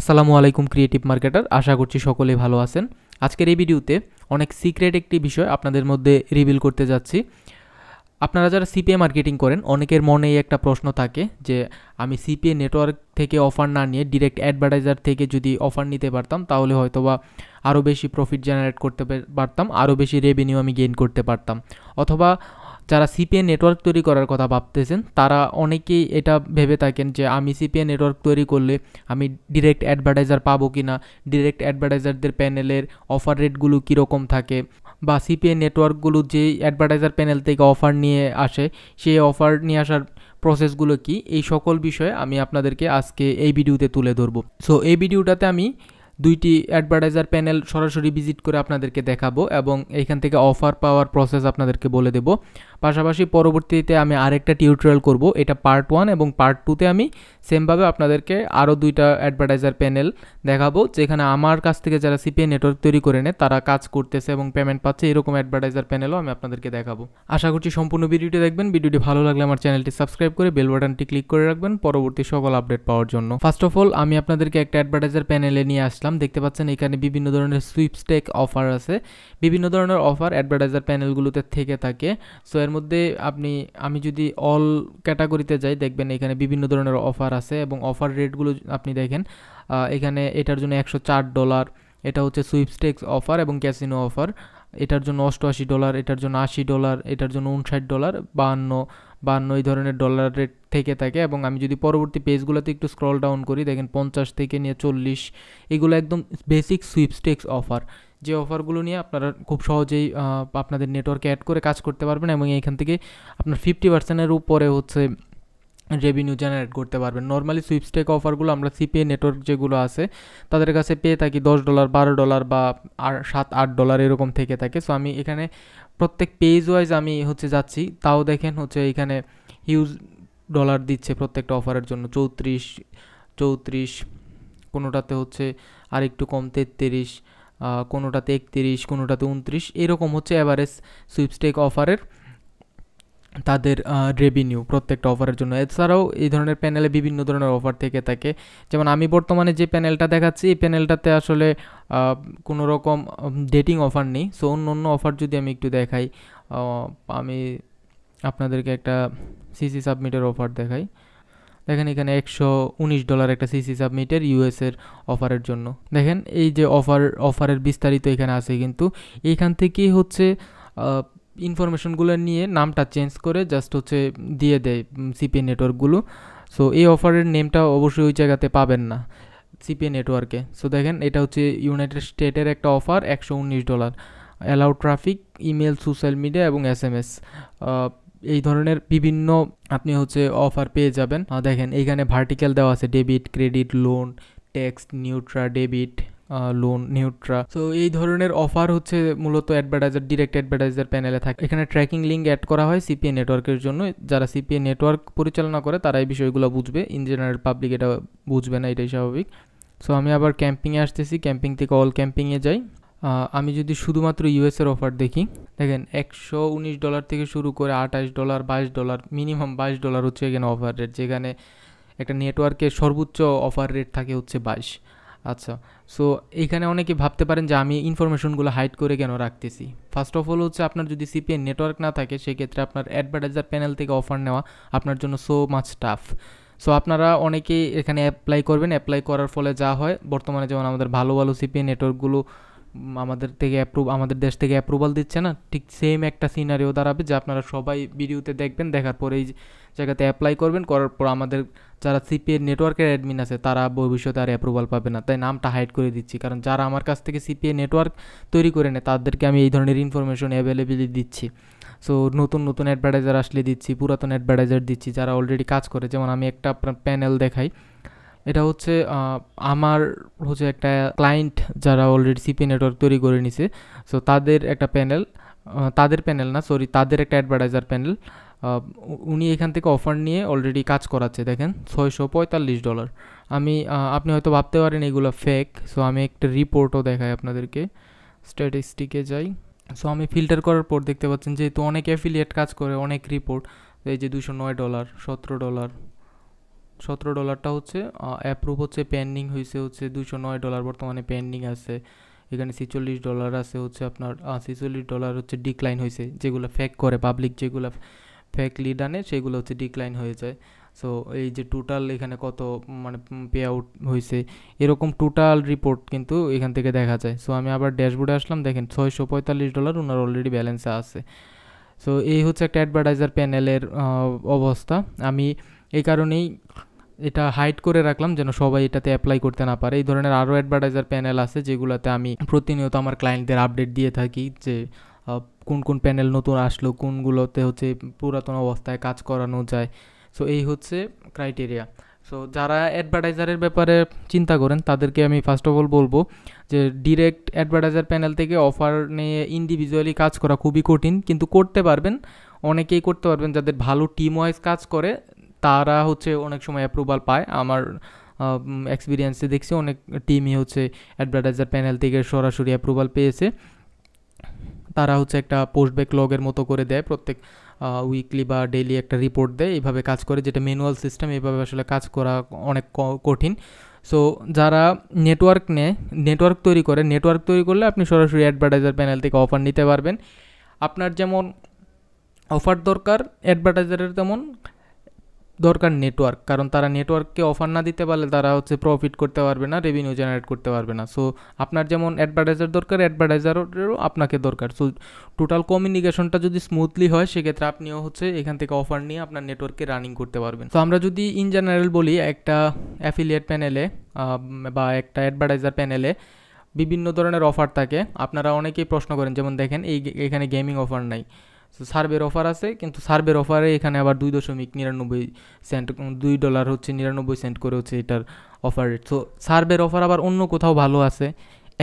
আসসালামু আলাইকুম creative marketer, আশা করছি সকলেই ভালো আছেন। আজকের এই ভিডিওতে অনেক সিক্রেট একটি বিষয় আপনাদের মধ্যে রিভিল করতে যাচ্ছি। আপনারা যারা সিপিএ মার্কেটিং করেন, অনেকের মনে একটা প্রশ্ন থাকে যে আমি সিপিএ নেটওয়ার্ক থেকে অফার না নিয়ে ডিরেক্ট অ্যাডভার্টাইজার থেকে যদি অফার নিতে পারতাম তাহলে হয়তোবা আরও বেশি প্রফিট জেনারেট করতে পারতাম, আরও বেশি রেভিনিউ আমি গেইন করতে পারতাম। অথবা যারা সিপিএ নেটওয়ার্ক তৈরি করার কথা ভাবতেছেন তারা অনেকেই এটা ভেবে থাকেন যে আমি সিপিএ নেটওয়ার্ক তৈরি করলে আমি ডিরেক্ট অ্যাডভার্টাইজার পাবো কি না, ডিরেক্ট অ্যাডভার্টাইজারদের প্যানেলের অফার রেটগুলো কীরকম থাকে, বা সিপিএ নেটওয়ার্কগুলো যেই অ্যাডভার্টাইজার প্যানেল থেকে অফার নিয়ে আসে সেই অফার নিয়ে আসার প্রসেসগুলো কি, এই সকল বিষয়ে আমি আপনাদেরকে আজকে এই ভিডিওতে তুলে ধরবো। সো এই ভিডিওটাতে আমি দুইটি অ্যাডভার্টাইজার প্যানেল সরাসরি ভিজিট করে আপনাদেরকে দেখাবো এবং এইখান থেকে অফার পাওয়ার প্রসেস আপনাদেরকে বলে দেব। পাশাপাশি পরবর্তীতে আমি আরেকটা টিউটোরিয়াল করব, এটা পার্ট 1 এবং পার্ট 2তে আমি সেমভাবে আপনাদেরকে আরও দুইটা অ্যাডভার্টাইজার প্যানেল দেখাবো, যেখানে আমার কাছ থেকে যারা সিপিএ নেটওয়ার্ক তৈরি করে নেয় তারা কাজ করতেছে এবং পেমেন্ট পাচ্ছে, এরকম অ্যাডভার্টাইজার প্যানেলও আমি আপনাদেরকে দেখাবো। আশা করছি সম্পূর্ণ ভিডিওটি দেখবেন। ভিডিওটি ভালো লাগলে আমার চ্যানেলটি সাবস্ক্রাইব করে বেল বাটনটি ক্লিক করে রাখবেন পরবর্তী সকল আপডেট পাওয়ার জন্য। ফার্স্ট অফ অল আমি আপনাদেরকে একটা অ্যাডভার্টাইজার প্যানেলে নিয়ে আসলাম। দেখতে পাচ্ছেন এখানে বিভিন্ন ধরনের সুইপস্টেক অফার আছে, বিভিন্ন ধরনের অফার অ্যাডভার্টাইজার প্যানেলগুলোতে থেকে থাকে। সো এর মধ্যে আমি যদি অল ক্যাটাগরিতে যাই, দেখবেন এখানে বিভিন্ন ধরনের অফার আছে এবং অফার রেটগুলো আপনি দেখেন। এখানে এটার জন্য $104, এটা হচ্ছে সুইপস্টেক্স অফার এবং ক্যাসিনো অফার। এটার জন্য $88, এটার জন্য $80, এটার জন্য $59, 52 এই ধরনের ডলার রেট থেকে থাকে। এবং আমি যদি পরবর্তী পেজগুলোতে একটু স্ক্রল ডাউন করি, দেখেন 50 থেকে নিয়ে 40, এগুলো একদম বেসিক সুইপস্টেক্স অফার, যে অফারগুলো নিয়ে আপনারা খুব সহজেই আপনাদের নেটওয়ার্কে অ্যাড করে কাজ করতে পারবেন এবং এইখান থেকে আপনার 50%-এর উপরে হচ্ছে রেভিনিউ জেনারেট করতে পারবেন। নর্মালি সুইপস্টেক অফারগুলো আমরা সিপিএ নেটওয়ার্ক যেগুলো আছে তাদের কাছে পেয়ে থাকি $10, $12 বা $7-8 এরকম থেকে থাকে। সো আমি এখানে প্রত্যেক পেজ ওয়াইজ আমি হচ্ছে যাচ্ছি, তাও দেখেন হচ্ছে এখানে হিউজ ডলার দিচ্ছে প্রত্যেকটা অফারের জন্য। 34, কোনোটাতে হচ্ছে আর একটু কম 33, কোনোটাতে 31, কোনোটাতে 29, এরকম হচ্ছে অ্যাভারেজ সুইপস্টেক অফারের তাদের রেভিনিউ প্রত্যেকটা অফারের জন্য। এছাড়াও এই ধরনের প্যানেলে বিভিন্ন ধরনের অফার থেকে থাকে। যেমন আমি বর্তমানে যে প্যানেলটা দেখাচ্ছি, এই প্যানেলটাতে আসলে কোনো রকম ডেটিং অফার নেই। সো অন্য অফার যদি আমি একটু দেখাই, আমি আপনাদেরকে একটা সিসি সাবমিটের অফার দেখাই। দেখেন এখানে $119 একটা সিসি সাবমিটের ইউএসের অফারের জন্য। দেখেন এই যে অফারের বিস্তারিত এখানে আছে, কিন্তু এইখান থেকেই হচ্ছে ইনফরমেশনগুলো নিয়ে নামটা চেঞ্জ করে জাস্ট হচ্ছে দিয়ে দেয় সিপিএ নেটওয়ার্কগুলো। সো এই অফারের নেমটা অবশ্যই ওই জায়গাতে পাবেন না সিপিএ নেটওয়ার্কে। সো দেখেন এটা হচ্ছে ইউনাইটেড স্টেটের একটা offer, $119, allow traffic, email, social media এবং SMS, এই ধরনের বিভিন্ন আপনি হচ্ছে অফার পেয়ে যাবেন। দেখেন এইখানে ভার্টিক্যাল দেওয়া আছে, debit, credit, loan, text, nutra, debit, loan, nutra. So এই ধরনের অফার হচ্ছে মূলত ডিরেক্ট অ্যাডভার্টাইজার প্যানেলে থাকে। এখানে ট্র্যাকিং লিঙ্ক অ্যাড করা হয় সিপিএ নেটওয়ার্কের জন্য। যারা সিপিএ নেটওয়ার্ক পরিচালনা করে তারা এই বিষয়গুলো বুঝবে, ইন জেনারেল পাবলিক এটা বুঝবে না, এটাই স্বাভাবিক। সো আমি আবার ক্যাম্পিংয়ে আসতেছি, ক্যাম্পিং থেকে অল ক্যাম্পিংয়ে যাই। আমি যদি শুধুমাত্র ইউএসের অফার দেখি, দেখেন $119 থেকে শুরু করে $28, $22, মিনিমাম $22 হচ্ছে এখানে অফার রেট, যেখানে একটা নেটওয়ার্কের সর্বোচ্চ অফার রেট থাকে হচ্ছে 22। আচ্ছা, সো এইখানে অনেকে ভাবতে পারেন যে আমি ইনফরমেশনগুলো হাইড করে কেন রাখতেছি। ফার্স্ট অফ অল হচ্ছে আপনার যদি সিপিএ নেটওয়ার্ক না থাকে সেক্ষেত্রে আপনার অ্যাডভার্টাইজার প্যানেল থেকে অফার নেওয়া আপনার জন্য সো মাচ টাফ। সো আপনারা অনেকেই এখানে অ্যাপ্লাই করবেন, অ্যাপ্লাই করার ফলে যা হয়, বর্তমানে যেমন আমাদের ভালো ভালো সিপিএ নেটওয়ার্কগুলো আমাদের দেশ থেকে অ্যাপ্রুভাল দিচ্ছে না, ঠিক সেম একটা সিনারিও দাঁড়াবে যে আপনারা সবাই ভিডিওতে দেখবেন, দেখার পরে এই জায়গাতে অ্যাপ্লাই করবেন, করার পর আমাদের যারা সিপিএ নেটওয়ার্কের অ্যাডমিন আছে তারা ভবিষ্যতে আর অ্যাপ্রুভাল পাবে না। তাই নামটা হাইড করে দিচ্ছি, কারণ যারা আমার কাছ থেকে সিপিএ নেটওয়ার্ক তৈরি করে নেয় তাদেরকে আমি এই ধরনের ইনফরমেশন অ্যাভেলেবেলি দিচ্ছি। সো নতুন অ্যাডভার্টাইজার আসলে দিচ্ছি, পুরাতন অ্যাডভার্টাইজার দিচ্ছি যারা অলরেডি কাজ করে। যেমন আমি একটা আপনার প্যানেল দেখাই, এটা হচ্ছে আমার হচ্ছে একটা ক্লায়েন্ট যারা অলরেডি সিপিএ নেটওয়ার্ক তৈরি করে নিছে। সো তাদের একটা প্যানেল, তাদের একটা অ্যাডভার্টাইজার প্যানেল, উনি এখান থেকে অফার নিয়ে অলরেডি কাজ করাচ্ছে। দেখেন $645। আপনি হয়তো ভাবতে পারেন এগুলো ফেক। সো আমি একটা রিপোর্টও দেখাই আপনাদেরকে, স্ট্যাটিস্টিকে যাই। সো আমি ফিল্টার করার পর দেখতে পাচ্ছেন যেহেতু অনেক অ্যাফিলিয়েট কাজ করে, অনেক রিপোর্ট, এই যে $209, $17, $17 হচ্ছে অ্যাপ্রুভ হচ্ছে, পেন্ডিং হয়েছে হচ্ছে $209 বর্তমানে পেন্ডিং আছে। এখানে $46 আছে হচ্ছে আপনার, $46 হচ্ছে ডিক্লাইন হয়েছে, যেগুলো ফেক করে পাবলিক, যেগুলো ফেক লিড আনে সেগুলো হচ্ছে ডিক্লাইন হয়ে যায়। সো এই যে টোটাল এখানে কত মানে পে আউট হয়েছে, এরকম টোটাল রিপোর্ট কিন্তু এখান থেকে দেখা যায়। সো আমি আবার ড্যাশবোর্ডে আসলাম, দেখেন $645 ওনার অলরেডি ব্যালেন্সে আছে। সো এই হচ্ছে একটা অ্যাডভার্টাইজার প্যানেলের অবস্থা। আমি এই কারণেই এটা হাইড করে রাখলাম যেন সবাই এটাতে অ্যাপ্লাই করতে না পারে। এই ধরনের আরও অ্যাডভার্টাইজার প্যানেল আছে যেগুলোতে আমি প্রতিনিয়ত আমার ক্লায়েন্টদের আপডেট দিয়ে থাকি যে কোন কোন প্যানেল নতুন আসলো, কোনগুলোতে হচ্ছে পুরাতন অবস্থায় কাজ করানো যায়। সো এই হচ্ছে ক্রাইটেরিয়া। সো যারা অ্যাডভার্টাইজারের ব্যাপারে চিন্তা করেন তাদেরকে আমি ফার্স্ট অফ অল বলবো যে ডিরেক্ট অ্যাডভার্টাইজার প্যানেল থেকে অফার নিয়ে ইন্ডিভিজুয়ালি কাজ করা খুবই কঠিন, কিন্তু করতে পারবেন, অনেকেই করতে পারবেন। যাদের ভালো টিম ওয়াইজ কাজ করে তারা হচ্ছে অনেক সময় অ্যাপ্রুভাল পায়। আমার এক্সপিরিয়েন্সে দেখছি অনেক টিমই হচ্ছে অ্যাডভার্টাইজার প্যানেল থেকে সরাসরি অ্যাপ্রুভাল পেয়েছে। তারা হচ্ছে একটা পোস্ট ব্যাক লগের মতো করে দেয়, প্রত্যেক উইকলি বা ডেইলি একটা রিপোর্ট দেয়, এইভাবে কাজ করে, যেটা ম্যানুয়াল সিস্টেম, এইভাবে আসলে কাজ করা অনেক কঠিন। সো যারা নেটওয়ার্ক তৈরি করলে আপনি সরাসরি অ্যাডভার্টাইজার প্যানেল থেকে অফার নিতে পারবেন। আপনার যেমন অফার দরকার অ্যাডভার্টাইজারের তেমন দরকার নেটওয়ার্ক, কারণ তারা নেটওয়ার্ককে অফার না দিতে পারলে তারা হচ্ছে প্রফিট করতে পারবে না, রেভিনিউ জেনারেট করতে পারবে না। সো আপনার যেমন অ্যাডভার্টাইজার দরকার, অ্যাডভার্টাইজারেরও আপনাকে দরকার। সো টোটাল কমিউনিকেশনটা যদি স্মুথলি হয় সেক্ষেত্রে আপনিও হচ্ছে এখান থেকে অফার নিয়ে আপনার নেটওয়ার্ককে রানিং করতে পারবেন। তো আমরা যদি ইন জেনারেল বলি, একটা অ্যাফিলিয়েট প্যানেলে বা একটা অ্যাডভার্টাইজার প্যানেলে বিভিন্ন ধরনের অফার থাকে। আপনারা অনেকেই প্রশ্ন করেন, যেমন দেখেন এখানে গেমিং অফার নাই, সার্ভের অফার আছে, কিন্তু সার্ভের অফারে এখানে আবার $2.99 $2 হচ্ছে 99 সেন্ট করে হচ্ছে এটার অফার রেট। সো সার্ভের অফার আবার অন্য কোথাও ভালো আছে।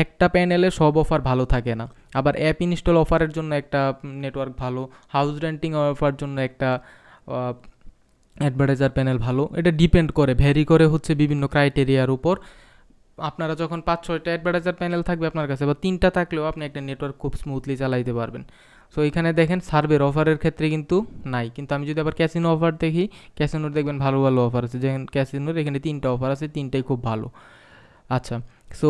একটা প্যানেলে সব অফার ভালো থাকে না। আবার অ্যাপ ইনস্টল অফারের জন্য একটা নেটওয়ার্ক ভালো, হাউস রেন্টিং অফার জন্য একটা অ্যাডভার্টাইজার প্যানেল ভালো। এটা ডিপেন্ড করে, ভ্যারি করে হচ্ছে বিভিন্ন ক্রাইটেরিয়ার উপর। আপনারা যখন 5-6টা অ্যাডভার্টাইজার প্যানেল থাকবে আপনার কাছে, বা 3টা থাকলেও আপনি একটা নেটওয়ার্ক খুব স্মুথলি চালাইতে পারবেন। সো এখানে দেখেন সার্ভের অফারের ক্ষেত্রে কিন্তু নাই, কিন্তু আমি যদি আবার ক্যাসিনো অফার দেখি, ক্যাসিনোর দেখবেন ভালো ভালো অফার আছে। যেমন ক্যাসিনোর এখানে 3টা অফার আছে, 3টাই খুব ভালো। আচ্ছা, সো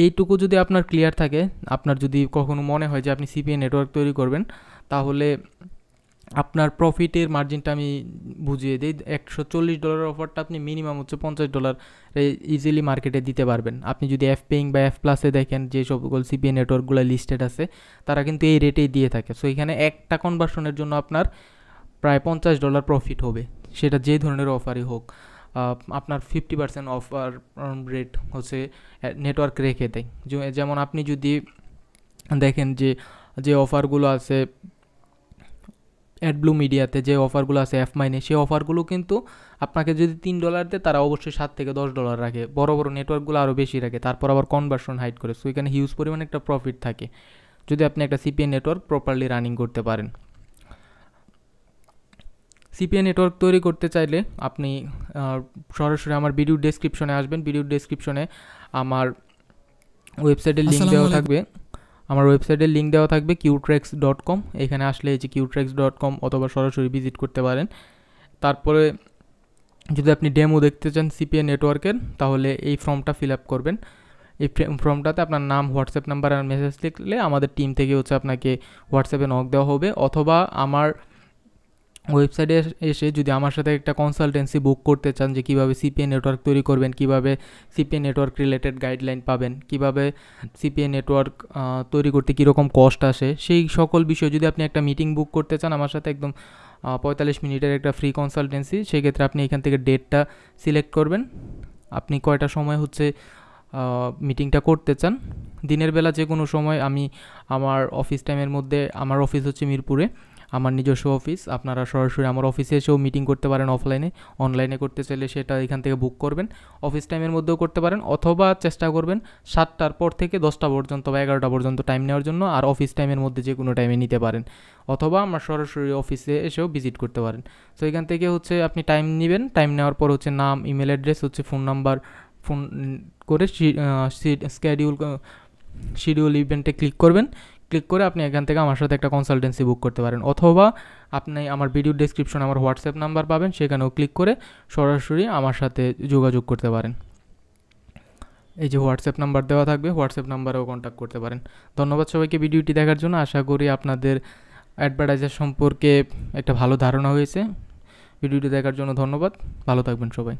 এইটুকু যদি আপনার ক্লিয়ার থাকে, আপনার যদি কখনো মনে হয় যে আপনি সিপিএ নেটওয়ার্ক তৈরি করবেন, তাহলে আপনার প্রফিটের মার্জিনটা আমি বুঝিয়ে দিই। $140 অফারটা আপনি মিনিমাম হচ্ছে $50 ইজিলি মার্কেটে দিতে পারবেন। আপনি যদি এফ পেইং বা এফ প্লাসে দেখেন, যে সকল সিপিএ নেটওয়ার্কগুলো লিস্টেড আছে তারা কিন্তু এই রেটেই দিয়ে থাকে। সো এখানে একটা কনভার্সনের জন্য আপনার প্রায় $50 প্রফিট হবে, সেটা যে ধরনের অফারই হোক। আপনার 50% অফার রেট হচ্ছে নেটওয়ার্ক রেখে দেয়। যেমন আপনি যদি দেখেন যে অফারগুলো আছে অ্যাডব্লু মিডিয়াতে, যে অফারগুলো আছে এফ মাইনে, সেই অফারগুলো কিন্তু আপনাকে যদি $3 দেয় তারা অবশ্যই $7 থেকে $10 রাখে। বড় বড় নেটওয়ার্কগুলো আরও বেশি রাখে, তারপর আবার কনভার্সন হাইড করে। সো এখানে হিউজ পরিমাণে একটা প্রফিট থাকে যদি আপনি একটা সিপিএ নেটওয়ার্ক প্রপারলি রানিং করতে পারেন। সিপিএ নেটওয়ার্ক তৈরি করতে চাইলে আপনি সরাসরি আমার ভিডিও ডেসক্রিপশনে আসবেন। ভিডিও ডেসক্রিপশনে আমার ওয়েবসাইটের লিঙ্ক দেওয়া থাকবে, qtrex.com। এখানে আসলে এই যে qtrex.com অথবা সরাসরি ভিজিট করতে পারেন। তারপরে যদি আপনি ডেমো দেখতে চান সিপিএ নেটওয়ার্কের, তাহলে এই ফর্মটা ফিল আপ করবেন। এই ফর্মটাতে আপনার নাম, হোয়াটসঅ্যাপ নাম্বার আর মেসেজ লিখলে আমাদের টিম থেকে হচ্ছে আপনাকে হোয়াটসঅ্যাপে নক দেওয়া হবে, অথবা আমার ওয়েবসাইটে এসে যদি আমার সাথে একটা কনসালটেন্সি বুক করতে চান যে কীভাবে সিপিএ নেটওয়ার্ক তৈরি করবেন, কীভাবে সিপিএ নেটওয়ার্ক রিলেটেড গাইডলাইন পাবেন, কীভাবে সিপিএ নেটওয়ার্ক তৈরি করতে কীরকম কস্ট আসে, সেই সকল বিষয় যদি আপনি একটা মিটিং বুক করতে চান আমার সাথে, একদম 45 মিনিটের একটা ফ্রি কনসালটেন্সি, সেই ক্ষেত্রে আপনি এখান থেকে ডেটটা সিলেক্ট করবেন, আপনি কয়টা সময় হচ্ছে মিটিংটা করতে চান। দিনের বেলা যে কোনো সময়, আমি আমার অফিস টাইমের মধ্যে, আমার অফিস হচ্ছে মিরপুরে, আমার নিজস্ব অফিস, আপনারা সরাসরি আমার অফিসে এসেও মিটিং করতে পারেন অনলাইনে করতে চাইলে সেটা এখান থেকে বুক করবেন। অফিস টাইমের মধ্যেও করতে পারেন, অথবা চেষ্টা করবেন 7টার পর থেকে 10টা পর্যন্ত বা 11টা পর্যন্ত টাইম নেওয়ার জন্য, আর অফিস টাইমের মধ্যে যে কোনো টাইমে নিতে পারেন, অথবা আমার সরাসরি অফিসে এসেও ভিজিট করতে পারেন। সো এখান থেকে হচ্ছে আপনি টাইম নেবেন, টাইম নেওয়ার পর হচ্ছে নাম, ইমেল অ্যাড্রেস, হচ্ছে ফোন নাম্বার, ফোন করে শিডিউল ইভেন্টে ক্লিক করবেন। ক্লিক করে আপনি এখান থেকে আমার সাথে একটা কনসালটেন্সি বুক করতে পারেন, অথবা আপনি আমার ভিডিও ডেসক্রিপশনে আমার হোয়াটসঅ্যাপ নাম্বার পাবেন, সেখানেও ক্লিক করে সরাসরি আমার সাথে যোগাযোগ করতে পারেন। এই যে হোয়াটসঅ্যাপ নাম্বার দেওয়া থাকবে, হোয়াটসঅ্যাপ নাম্বারেও কন্ট্যাক্ট করতে পারেন। ধন্যবাদ সবাইকে ভিডিওটি দেখার জন্য। আশা করি আপনাদের অ্যাডভার্টাইজার সম্পর্কে একটা ভালো ধারণা হয়েছে। ভিডিওটি দেখার জন্য ধন্যবাদ, ভালো থাকবেন সবাই।